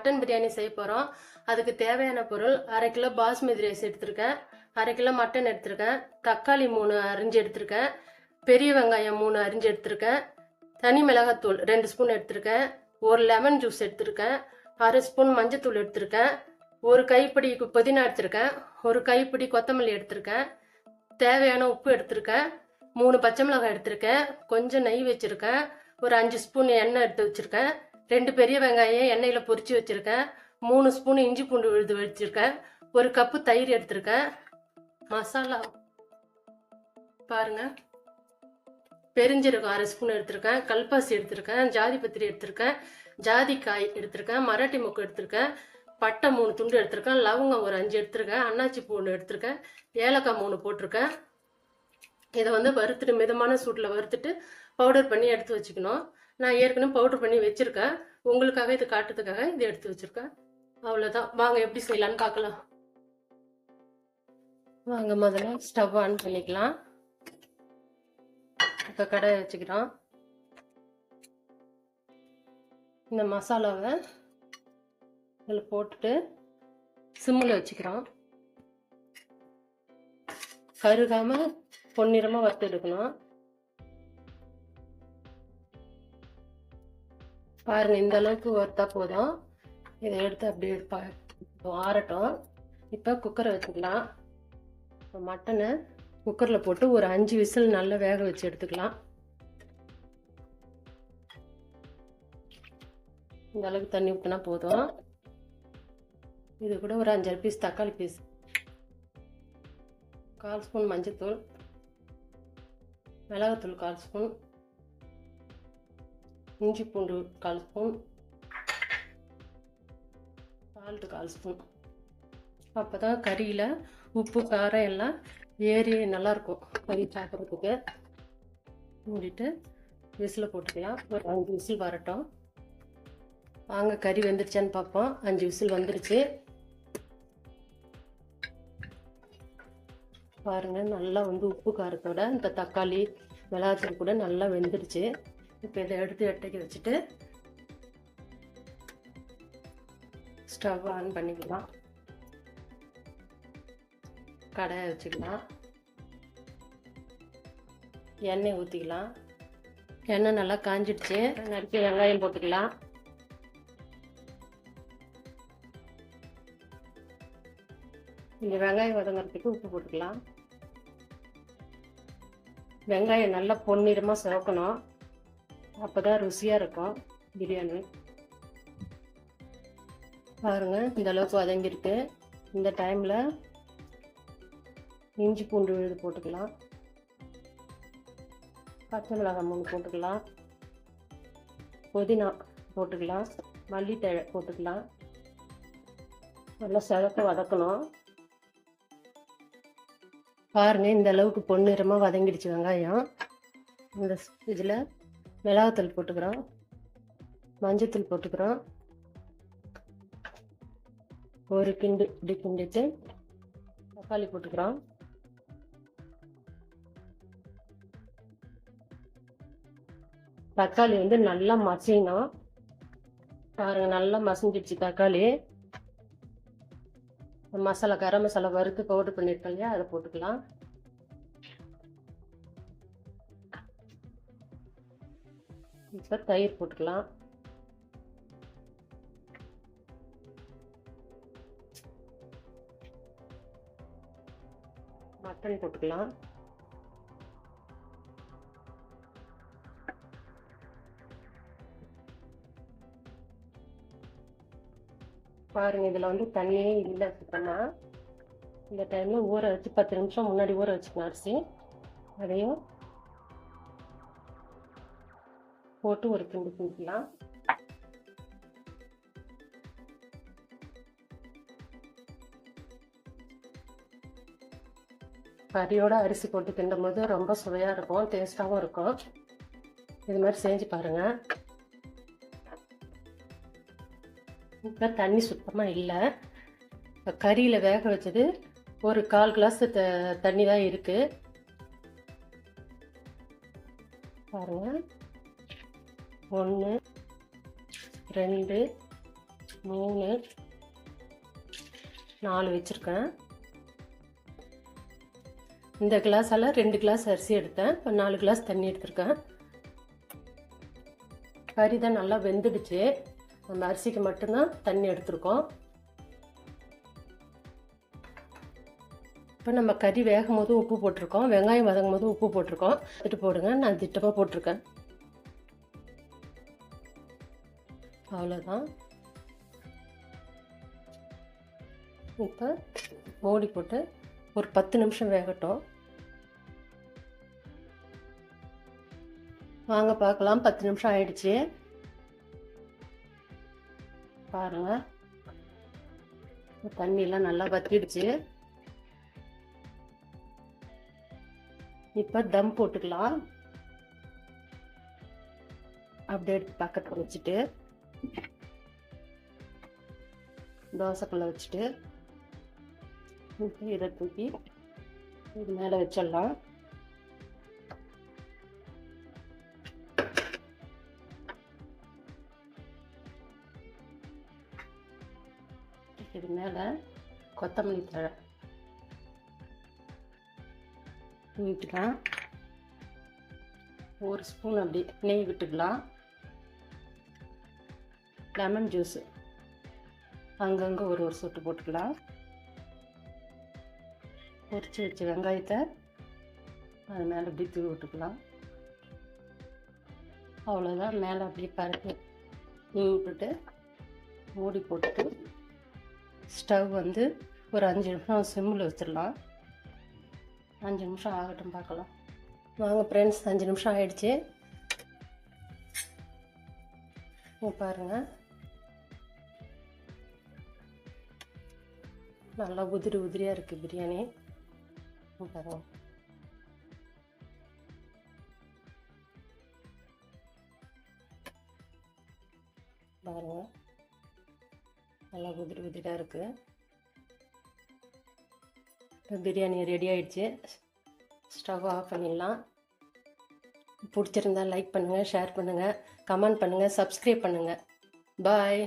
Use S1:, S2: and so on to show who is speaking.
S1: Mutton biryani செய்ய போகிறோம். அதுக்கு தேவையான பொருள் 1/2 கிலோ பாஸ்மதி ரைஸ் எடுத்திருக்கேன், 1/2 கிலோ மட்டன் எடுத்திருக்கேன், தக்காளி 3 அரிஞ்சு எடுத்திருக்கேன், பெரிய வெங்காயம் 3 அரிஞ்சு எடுத்திருக்கேன், தனி மிளகாத்தூள் 2 ஸ்பூன் எடுத்திருக்கேன், 1 லெமன் ஜூஸ் எடுத்திருக்கேன், 1/2 ஸ்பூன் மஞ்சத்தூள் எடுத்திருக்கேன், 1 கைப்பிடி புதினா எடுத்திருக்கேன், 1 கைப்பிடி கொத்தமல்லி எடுத்திருக்கேன், தேவையான உப்பு எடுத்திருக்கேன், 3 பச்சை மிளகாய் எடுத்திருக்கேன், கொஞ்சம் நெய் வச்சுருக்கேன், ஒரு 5 ஸ்பூன் எண்ணெய் எடுத்து வச்சுருக்கேன், 2 பெரிய வெங்காயம் எண்ணெயில் பொரிச்சு வச்சுருக்கேன், 3 ஸ்பூன் இஞ்சி பூண்டு விழுது வச்சுருக்கேன், 1 கப்பு தயிர் எடுத்திருக்கேன். மசாலா பாருங்க, பெருஞ்சீரகம் 1/2 ஸ்பூன் எடுத்திருக்கேன், கல்பாசி எடுத்திருக்கேன், ஜாதி பத்திரி எடுத்திருக்கேன், ஜாதிக்காய் எடுத்திருக்கேன், மராட்டி மொக்கு எடுத்திருக்கேன், பட்டை 3 துண்டு எடுத்திருக்கேன், லவங்கம் ஒரு 5 எடுத்திருக்கேன், அன்னாச்சி பூ 1 எடுத்திருக்கேன், ஏலக்காய் 3 போட்டிருக்கேன். இதை வந்து வறுத்துட்டு மிதமான சூட்டில் வறுத்துட்டு பவுடர் பண்ணி எடுத்து வச்சுக்கணும். நான் ஏற்கனவே பவுடர் பண்ணி வச்சுருக்கேன், உங்களுக்காக இது காட்டுறதுக்காக இது எடுத்து வச்சுருக்கேன். அவ்வளோதான், வாங்க எப்படி செய்யலான்னு பார்க்கலாம். வாங்க முதல்ல ஸ்டவ் ஆன் பண்ணிக்கலாம். இப்போ கடாயை வச்சுக்கிறோம். இந்த மசாலாவை இதில் போட்டுட்டு சிம்மில் வச்சுக்கிறோம். கருகாமல் பொன்னிறமாக வறுத்து எடுக்கணும். பாருங்க, இந்த அளவுக்கு வறுத்தா போதும். இதை எடுத்து அப்படியே ஆறட்டும். இப்போ குக்கரை வச்சுக்கலாம். மட்டனை குக்கரில் போட்டு ஒரு 5 விசில் நல்லா வேக வச்சு எடுத்துக்கலாம். இந்த அளவுக்கு தண்ணி ஊற்றினா போதும். இது கூட ஒரு 5 பீஸ் தக்காளி பீஸ், 1/4 ஸ்பூன் மஞ்சத்தூள், மிளகாத்தூள் 1/4 ஸ்பூன், இஞ்சி பூண்டு 1/4 ஸ்பூன், சால்ட்டு 1/4 ஸ்பூன். அப்போ தான் கறியில் உப்பு காரம் எல்லாம் ஏறி நல்லாயிருக்கும் கறி சாப்பிட்றதுக்கு. மூடிட்டு விசில் போட்டுக்கலாம். ஒரு 5 விசில் வரட்டும். வாங்க கறி வெந்துருச்சான்னு பார்ப்போம். 5 விசில் வந்துருச்சு. பாருங்கள், நல்லா வந்து உப்பு காரத்தோட இந்த தக்காளி மிளகாத்தூள் கூட நல்லா வெந்துருச்சு. இப்போ இதை எடுத்து எட்டைக்கு வச்சுட்டு ஸ்டவ் ஆன் பண்ணிக்கலாம். கடாயை வச்சுக்கலாம். எண்ணெய் ஊற்றிக்கலாம். எண்ணெய் நல்லா காஞ்சிடுச்சு. நறுக்கி வெங்காயம் போட்டுக்கலாம். இந்த வெங்காயம் வதங்கிறதுக்கு உப்பு போட்டுக்கலாம். வெங்காயம் நல்லா பொன்னிறமாக சிவக்கணும், அப்போ தான் ருசியாக இருக்கும் பிரியாணி. பாருங்க, இந்த அளவுக்கு வதங்கிருக்கு. இந்த டைமில் இஞ்சி பூண்டு விழுது போட்டுக்கலாம், பச்சை மிளகாய் 3 போட்டுக்கலாம், புதினா போட்டுக்கலாம், மல்லித்தழை போட்டுக்கலாம். நல்லா சிவக்க வதக்கணும். பாருங்கள், இந்த அளவுக்கு பொன்னிறமாக வதங்கிடுச்சு வெங்காயம். இந்த இதில் மிளகாத்தூள் போட்டுக்கிறோம், மஞ்சத்தூள் போட்டுக்கிறோம். ஒரு கிண்டு இப்படி கிண்டிட்டு தக்காளி போட்டுக்கிறோம். தக்காளி வந்து நல்லா மசியணும். பாருங்கள், நல்லா மசிஞ்சிடுச்சு தக்காளி. மசாலா கரம் மசாலா வறுத்து பவுடர் பண்ணியிருக்கோம் இல்லையா, அதை போட்டுக்கலாம். இப்போ தயிர் போட்டுக்கலாம். மட்டன் போட்டுக்கலாம். பாருங்க, இதில் வந்து தண்ணியே இல்லை சுத்தமாக. இந்த டைமில் ஊற வச்சு 10 நிமிஷம் முன்னாடி ஊற வச்சுக்கணும் அரிசி. அதையும் போட்டு ஒரு கிண்டு கிண்டிக்கலாம். கறியோட அரிசி போட்டு கிண்டும் போது ரொம்ப சுவையாக இருக்கும், டேஸ்ட்டாகவும் இருக்கும். இது மாதிரி செஞ்சு பாருங்கள். இப்போ தண்ணி சுத்தமாக இல்லை. கறியில் வேக வச்சது ஒரு 1/4 கிளாஸ் தண்ணி தான் இருக்குது. பாருங்கள், 1 2 3 4 வச்சுருக்கேன். இந்த கிளாஸால் 2 கிளாஸ் அரிசி எடுத்தேன். இப்போ 4 கிளாஸ் தண்ணி எடுத்திருக்கேன். கறி தான் நல்லா வெந்துடுச்சு. நம்ம அரிசிக்கு மட்டும்தான் தண்ணி எடுத்துருக்கோம். இப்போ நம்ம கறி வேகும் போது உப்பு போட்டிருக்கோம், வெங்காயம் வதங்கும் போது உப்பு போட்டிருக்கோம். திட்டு போடுங்க, நான் திட்டமாக போட்டிருக்கேன். அவ்வளோதான். இப்போ மூடி போட்டு ஒரு 10 நிமிஷம் வேகட்டும். வாங்க பார்க்கலாம். 10 நிமிஷம் ஆயிடுச்சு. பாருங்க, தண்ணியெல்லாம் நல்லா வத்திடுச்சு. இப்போ தம் போட்டுக்கலாம். அப்படியே எடுத்து பக்கத்தில் வச்சுட்டு தோசைக்குள்ளே வச்சுட்டு இதை தூக்கி இது மேலே வச்சிடலாம். இது மேலே கொத்தமல்லி தழை ஊற்றிக்கலாம். ஒரு ஸ்பூன் அப்படி நெய் விட்டுக்கலாம். லெமன் ஜூஸு அங்கங்கே ஒரு சொட்டு போட்டுக்கலாம். பொரிச்சு வச்ச வெங்காயத்தை அது மேலே அப்படி தூவி விட்டுக்கலாம். அவ்வளோதான். மேலே அப்படியே பரப்பி தூவி விட்டுட்டு மூடி போட்டுட்டு ஸ்டவ் வந்து ஒரு 5 நிமிஷம் சிம்மில் வச்சிடலாம். 5 நிமிஷம் ஆகட்டும், பார்க்கலாம். வாங்க ஃப்ரெண்ட்ஸ், 5 நிமிஷம் ஆயிடுச்சு. பாருங்கள், நல்லா உதிரி உதிரியாக இருக்குது பிரியாணி. பாருங்கள், பாருங்கள், நல்லா உதிரி உதிரியாக இருக்குது. இப்போ பிரியாணி ரெடி ஆகிடுச்சு. ஸ்டவ் ஆஃப் பண்ணிடலாம். பிடிச்சிருந்தா லைக் பண்ணுங்கள், ஷேர் பண்ணுங்கள், கமெண்ட் பண்ணுங்கள், சப்ஸ்கிரைப் பண்ணுங்கள். பாய்.